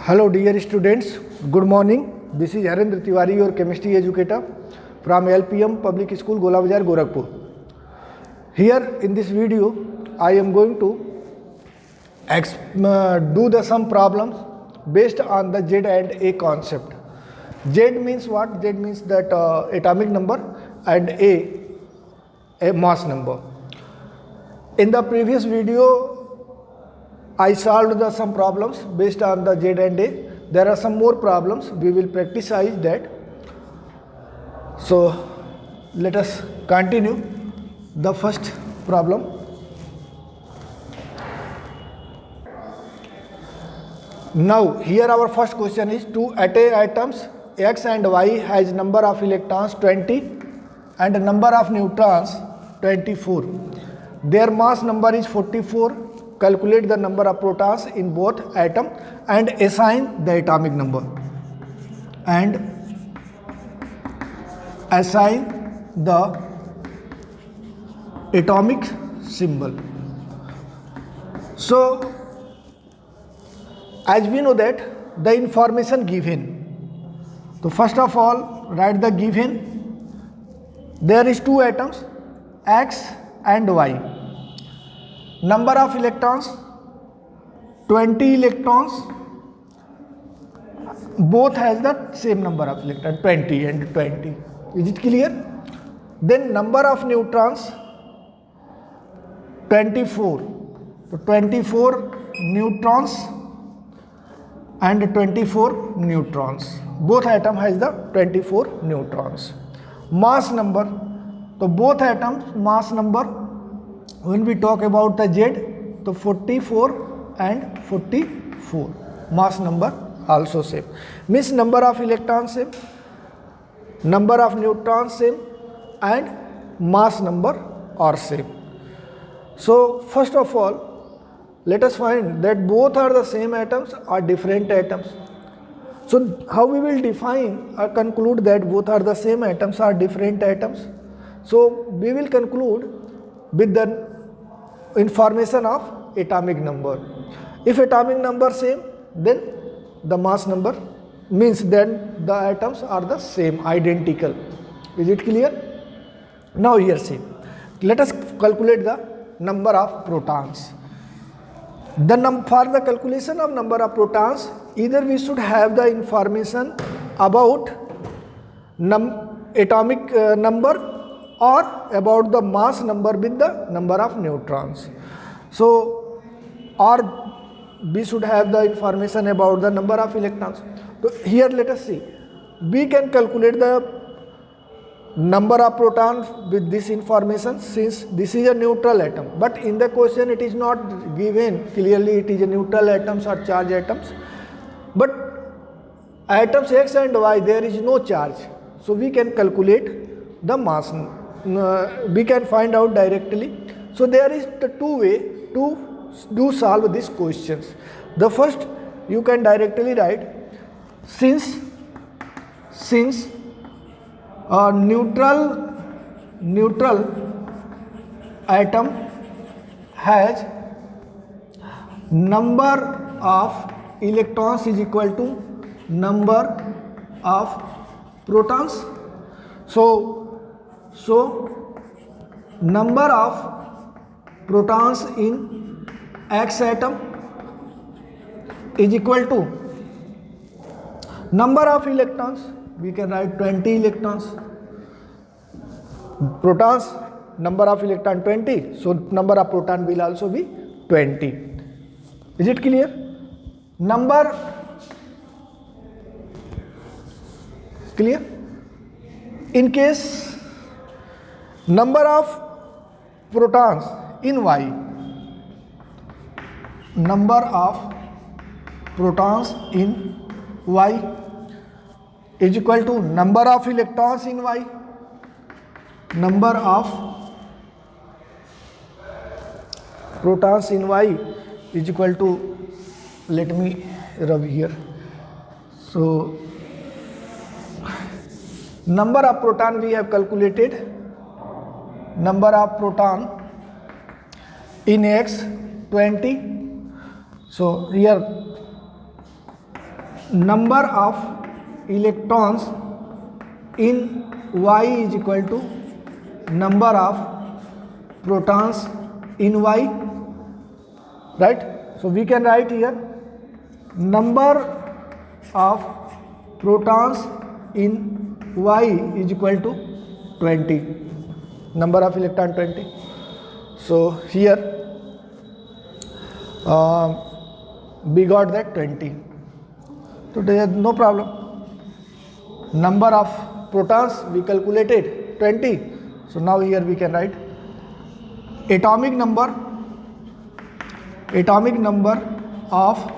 Hello dear students, good morning. This is Harendra Tiwari, your chemistry educator from LPM Public School, Gola Bazar, Gorakhpur. Here in this video, I am going to do some problems based on the Z and A concept. Z means what? Z means that atomic number and A mass number. In the previous video, I solved some problems based on the Z and A. There are some more problems. We will practice that. So let us continue the first problem. Now here our first question is two atoms X and Y has number of electrons 20 and number of neutrons 24. Their mass number is 44. Calculate the number of protons in both atom and assign the atomic number. And assign the atomic symbol. So, as we know that the information given. So, first of all, write the given. There is two atoms, X and Y. Number of electrons 20 electrons, both has the same number of electrons 20 and 20. Is it clear? Then number of neutrons 24. So 24 neutrons and 24 neutrons. Both atom has the 24 neutrons. Mass number. So both atoms mass number. When we talk about the Z, so 44 and 44. Mass number also same. Means number of electrons same, number of neutrons same, and mass number are same. So first of all, let us find that both are the same atoms or different atoms. So how we will define or conclude that both are the same atoms or different atoms? So we will conclude with the information of atomic number. If atomic number same, then the mass number means then the atoms are the same, identical. Is it clear? Now here see, let us calculate the number of protons. For the calculation of number of protons, either we should have the information about atomic number or about the mass number with the number of neutrons. So, or we should have the information about the number of electrons. So, here let us see. We can calculate the number of protons with this information since this is a neutral atom. But in the question it is not given clearly it is a neutral atoms or charged atoms. But atoms X and Y there is no charge. So, we can calculate the mass. We can find out directly. So there is the two way to do solve these questions. The first you can directly write since a neutral atom has number of electrons is equal to number of protons. So, number of protons in X atom is equal to number of electrons. We can write 20 electrons. Protons, number of electron 20. So, number of proton will also be 20. Is it clear? Number clear? In case number of protons in Y, number of protons in Y is equal to number of electrons in Y, number of protons in Y is equal to, let me rub here. So, number of proton we have calculated. Number of proton in X 20. So here number of electrons in Y is equal to number of protons in Y, right? So we can write here number of protons in Y is equal to 20, number of electron 20. So here we got that 20. So there is no problem. Number of protons we calculated 20. So now here we can write atomic number of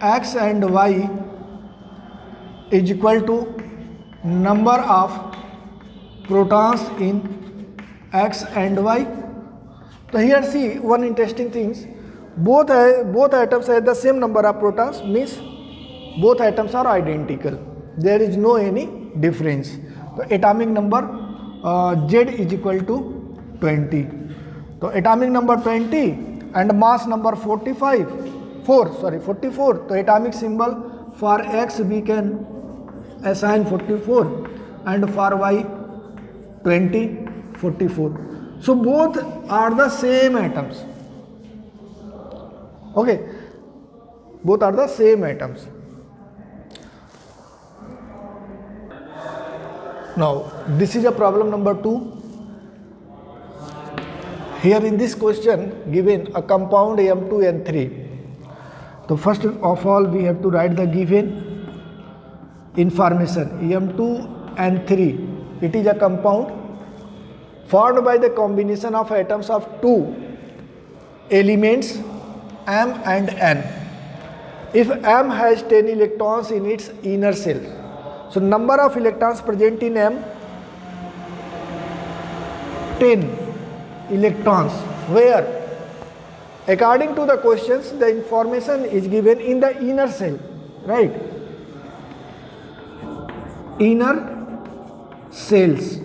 X and Y is equal to number of protons in X and Y. So here see one interesting things, both atoms have the same number of protons, means both atoms are identical, there is no any difference. So atomic number Z is equal to 20. So atomic number 20 and mass number 44. So atomic symbol for X we can assign 44 and for Y 20, 44. So both are the same atoms. Okay, both are the same atoms. Now this is a problem number 2. Here in this question given a compound M2N3. So first of all we have to write the given information. M2N3, it is a compound formed by the combination of atoms of two elements M and N. If M has 10 electrons in its inner shell, so number of electrons present in M 10 electrons, where according to the questions the information is given in the inner shell, right? Inner cells.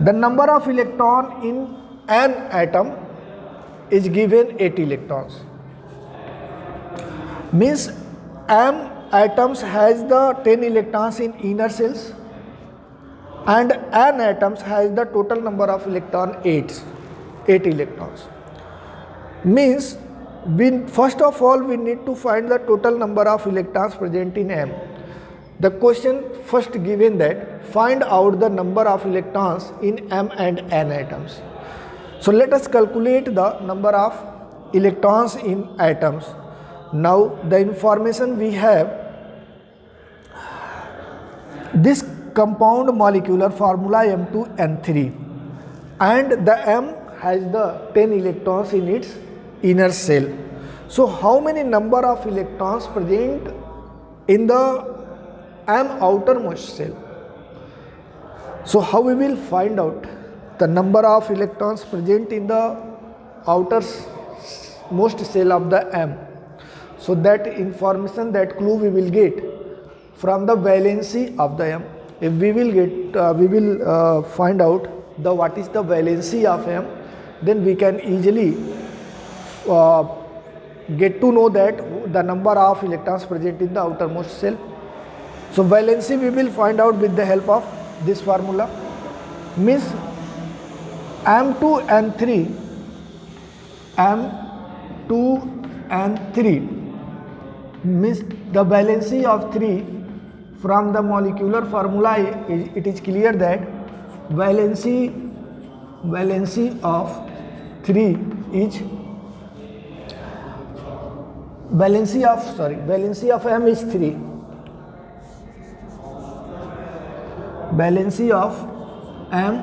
The number of electron in an atom is given 8 electrons. Means M atoms has the 10 electrons in inner cells and N atoms has the total number of electron 8 electrons. Means first of all we need to find the total number of electrons present in M. The question first given that find out the number of electrons in M and N atoms. So let us calculate the number of electrons in atoms. Now the information we have, this compound molecular formula M2N3 and the M has the 10 electrons in its inner shell. So how many number of electrons present in the M outermost shell? So how we will find out the number of electrons present in the outermost shell of the M? So that information, that clue we will get from the valency of the M. If we will find out the what is the valency of M, then we can easily get to know that the number of electrons present in the outermost shell. So valency we will find out with the help of this formula. Means M2N3 means the valency of 3 from the molecular formula. It is clear that valency of 3 is valency of M is 3. Valency of M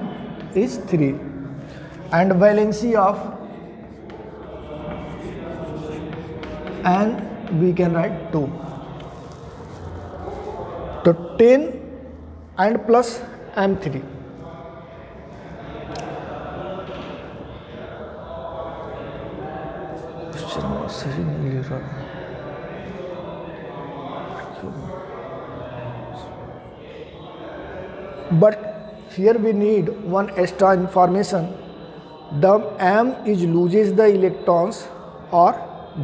is 3 and valency of N we can write 2. So 10 and plus M3. But here we need one extra information. The M is loses the electrons or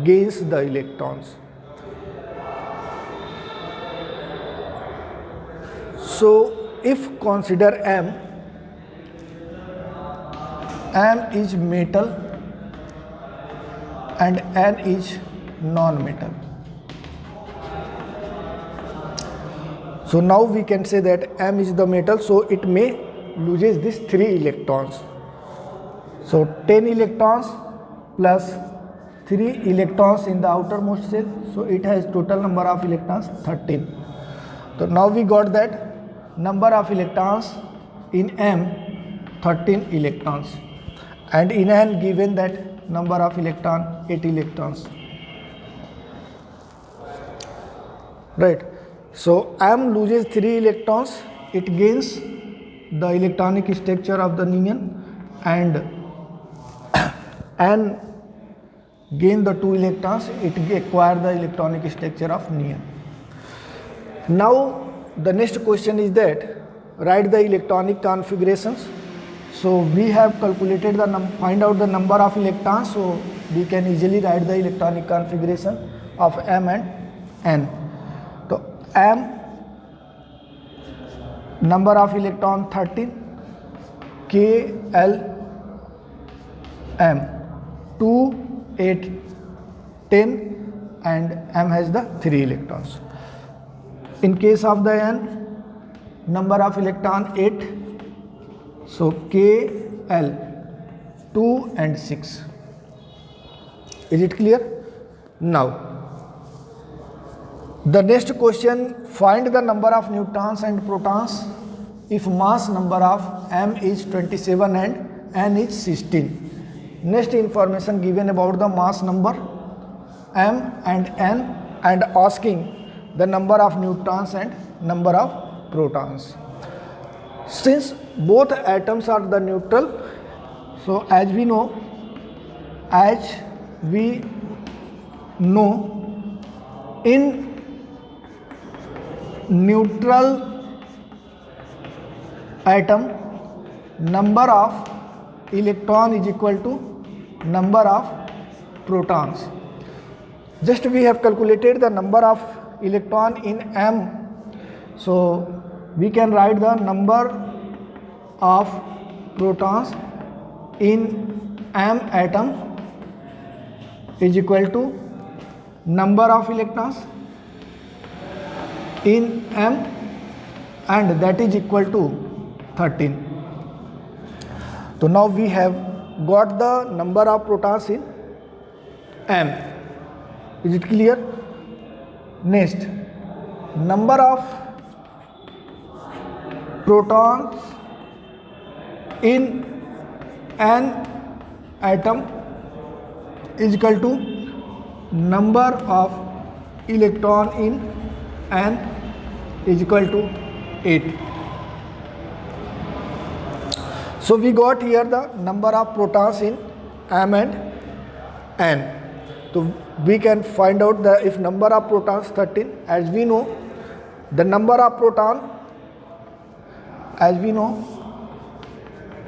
gains the electrons. So if consider M is metal and N is non-metal. So now we can say that M is the metal, so it may loses these 3 electrons. So 10 electrons plus 3 electrons in the outermost shell, so it has total number of electrons 13. So now we got that number of electrons in M 13 electrons, and in N given that number of electron 8 electrons, right. So M loses 3 electrons, it gains the electronic structure of the neon, and N gain the 2 electrons, it acquire the electronic structure of neon. Now the next question is that write the electronic configurations. So we have calculated the find out the number of electrons, so we can easily write the electronic configuration of M and N. So M number of electron 13, K L M 2 8 10, and M has the 3 electrons. In case of the N, number of electron 8, so K L 2 and 6. Is it clear? Now the next question, find the number of neutrons and protons if mass number of M is 27 and N is 16. Next information given about the mass number M and N and asking the number of neutrons and number of protons. Since both atoms are the neutral, so as we know in neutral atom, number of electron is equal to number of protons. Just we have calculated the number of electron in M, so we can write the number of protons in M atom is equal to number of electrons in M, and that is equal to 13. So now we have got the number of protons in M. Is it clear? Next, number of protons in N atom is equal to number of electron in N is equal to 8. So we got here the number of protons in M and N. So we can find out the if number of protons 13, as we know the number of proton, as we know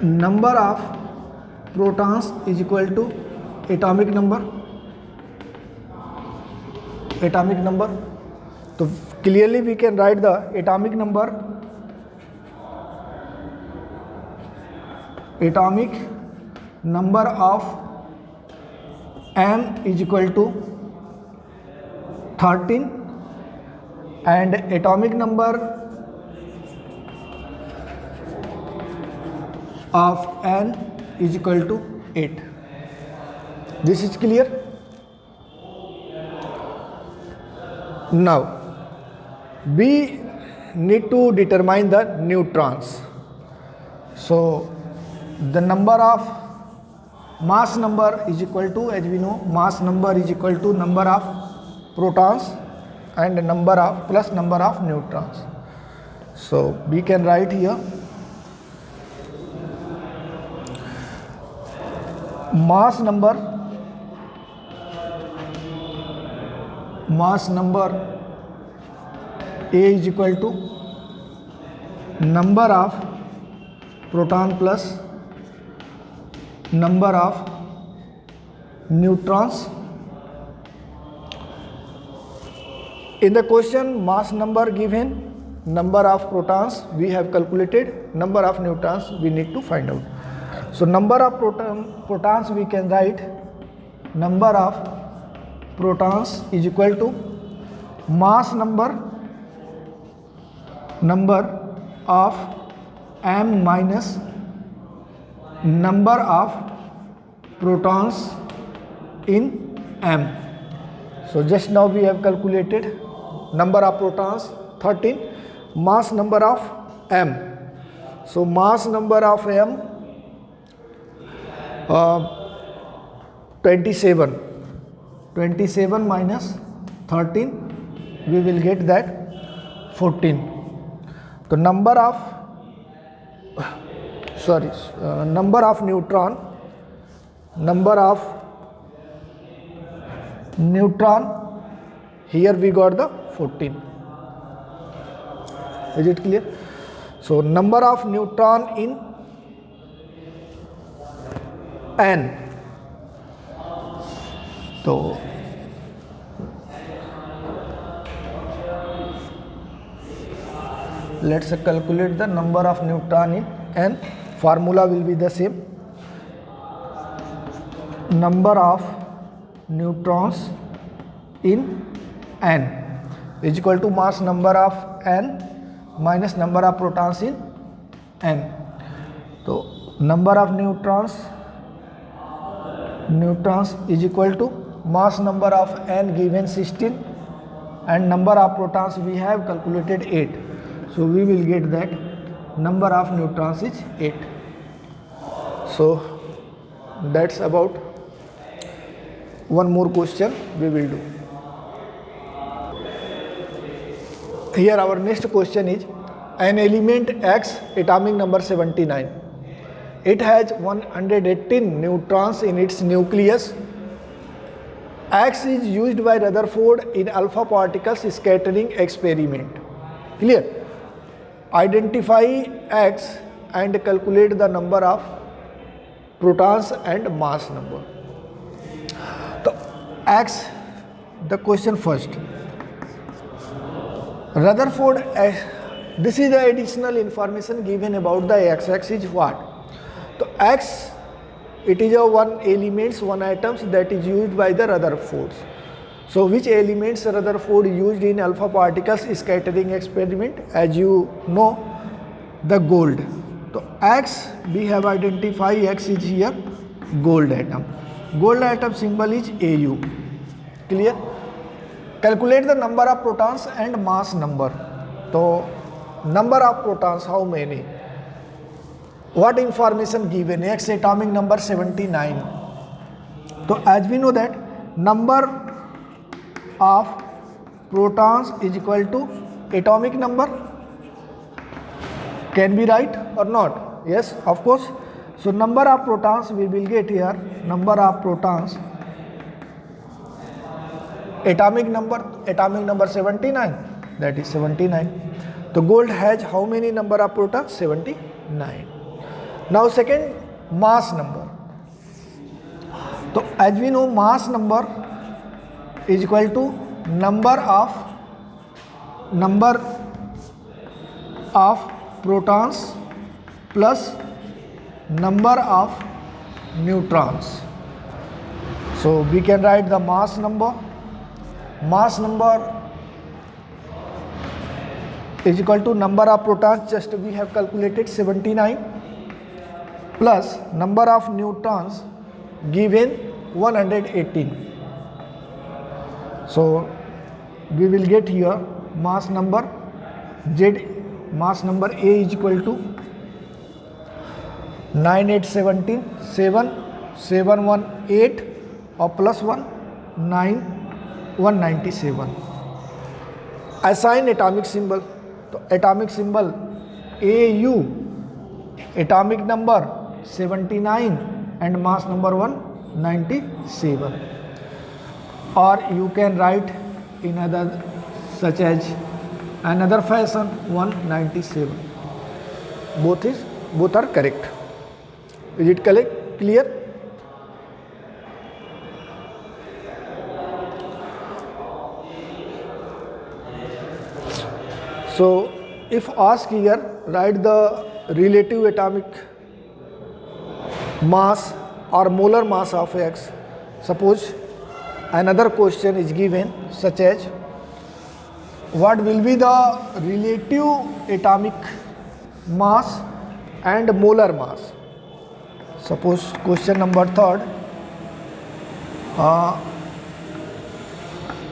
number of protons is equal to atomic number. So clearly we can write the atomic number. Atomic number of M is equal to 13 and atomic number of N is equal to 8. This is clear? Now we need to determine the neutrons. So the number of mass number is equal to, as we know, mass number is equal to number of protons and number of plus number of neutrons. So we can write here mass number A is equal to number of proton plus number of neutrons. In the question mass number given number of protons we have calculated, number of neutrons we need to find out. So number of protons we can write, number of protons is equal to mass number of m minus number of protons in m. So just now we have calculated number of protons 13, mass number of m. So mass number of m 27 minus 13, we will get that 14. So number of neutron, here we got the 14. Is it clear? So number of neutron in n. So let's calculate the number of neutron in n. Formula will be the same. Number of neutrons in n is equal to mass number of n minus number of protons in n. So number of neutrons is equal to mass number of n given 16 and number of protons we have calculated 8. So we will get that number of neutrons is 8. So that's about. One more question we will do. Here our next question is, an element X, atomic number 79. It has 118 neutrons in its nucleus. X is used by Rutherford in alpha particles scattering experiment. Clear? Identify X and calculate the number of protons and mass number. So X, the question first. Rutherford, this is the additional information given about the X. X is what? So X, it is a one atoms that is used by the Rutherford. So which elements Rutherford used in alpha particles scattering experiment? As you know, the gold. So X, we have identified X is here gold atom. Gold atom symbol is Au. Clear? Calculate the number of protons and mass number. So number of protons, how many? What information given? X atomic number 79. So as we know that number of protons is equal to atomic number. Can be right or not? Yes, of course. So number of protons we will get here, number of protons, atomic number 79, that is 79. So gold has how many number of protons? 79. Now second, mass number. So as we know, mass number is equal to number of protons plus number of neutrons. So we can write the mass number. Mass number is equal to number of protons, just we have calculated 79, plus number of neutrons given 118. So we will get here mass number Z, mass number A is equal to 9817, 718 or plus 1, 197. Assign atomic symbol. So atomic symbol Au, atomic number 79 and mass number 197. Or you can write in other such as another fashion 197. Both are correct. Is it correct? Clear? So if asked here, write the relative atomic mass or molar mass of X. Suppose another question is given such as, what will be the relative atomic mass and molar mass? Suppose question number third,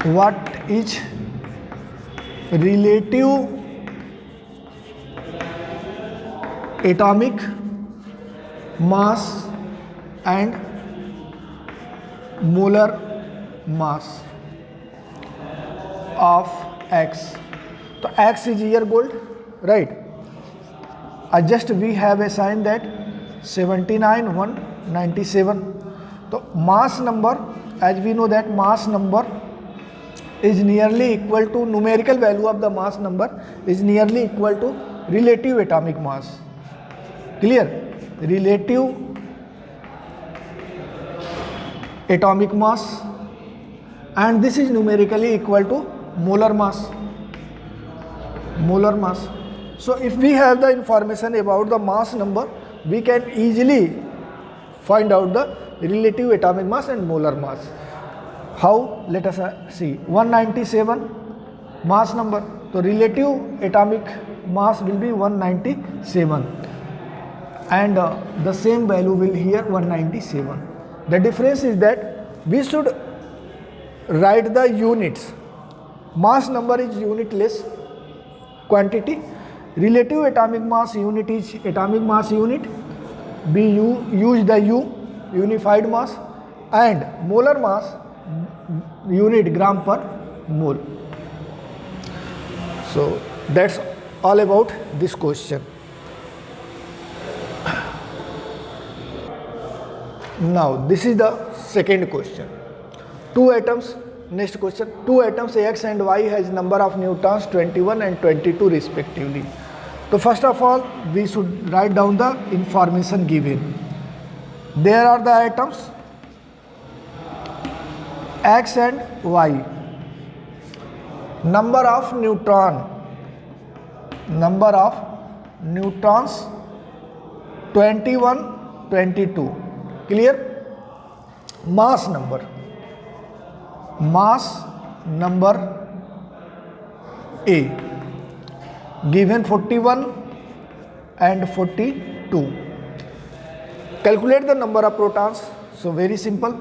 what is relative atomic mass and molar mass of X? So X is year gold, right? Just we have assigned that 79 197. So mass number, as we know that mass number is nearly equal to, numerical value of the mass number is nearly equal to relative atomic mass. Clear? Relative atomic mass, and this is numerically equal to molar mass. Molar mass. So if we have the information about the mass number, we can easily find out the relative atomic mass and molar mass. How? Let us see. 197 mass number. So relative atomic mass will be 197, and the same value will here 197. The difference is that we should write the units. Mass number is unitless quantity. Relative atomic mass unit is atomic mass unit. We use the U, unified mass, and molar mass unit gram per mole. So that's all about this question. Now this is the second question. Two atoms, next question, two atoms X and Y has number of neutrons 21 and 22 respectively. So first of all, we should write down the information given. There are the atoms X and Y. Number of neutrons 21, 22. Clear? Mass number A given 41 and 42. Calculate the number of protons. So very simple.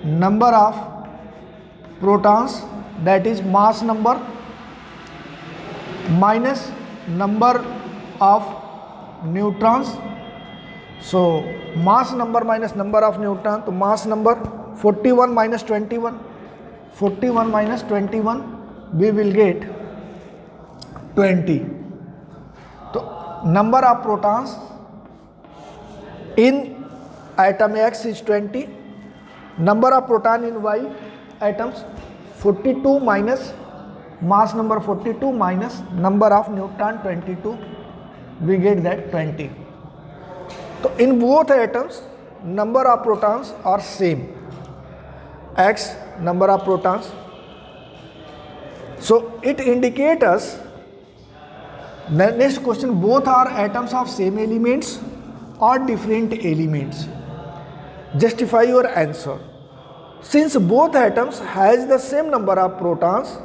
Number of protons, that is mass number minus number of neutrons. So mass number minus number of neutrons. So mass number 41 minus 21. 41 minus 21, we will get 20. So number of protons in atom X is 20. Number of proton in Y atoms 42 minus mass number 42 minus number of neutron 22, we get that 20. So in both atoms, number of protons are same. X number of protons. So it indicates us. The next question, both are atoms of same elements or different elements. Justify your answer. Since both atoms has the same number of protons,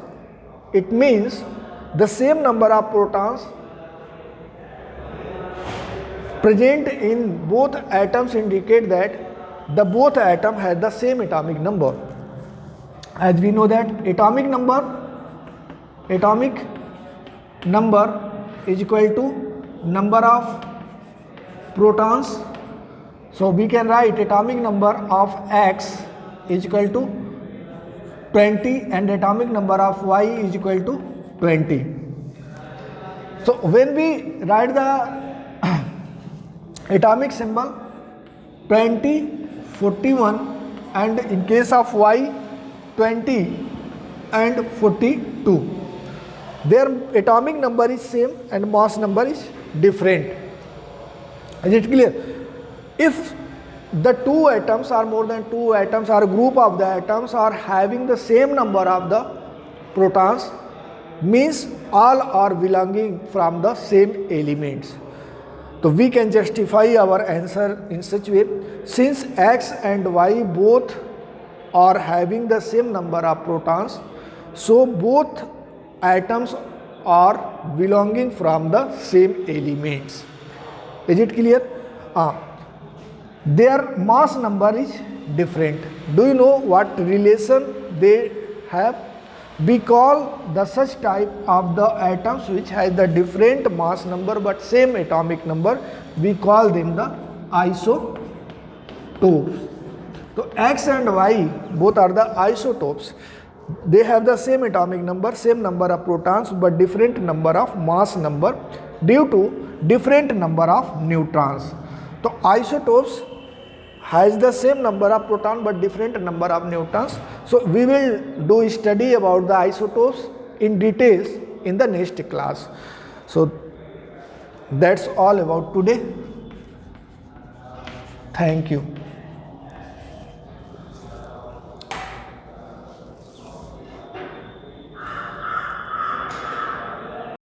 it means the same number of protons present in both atoms indicate that the both atom has the same atomic number. As we know that atomic number is equal to number of protons. So we can write atomic number of X is equal to 20 and atomic number of Y is equal to 20. So when we write the atomic symbol 20, 41, and in case of Y 20 and 42, their atomic number is same and mass number is different. Is it clear? If the two atoms or more than two atoms or group of the atoms are having the same number of the protons, means all are belonging from the same elements. So we can justify our answer in such way, since x and y both are having the same number of protons, so both atoms are belonging from the same elements. Is it clear? Their mass number is different. Do you know what relation they have? We call the such type of the atoms which has the different mass number but same atomic number, we call them the isotopes. So x and y both are the isotopes. They have the same atomic number, same number of protons but different number of mass number due to different number of neutrons. So isotopes has the same number of proton but different number of neutrons. So we will do study about the isotopes in details in the next class. So that's all about today. Thank you.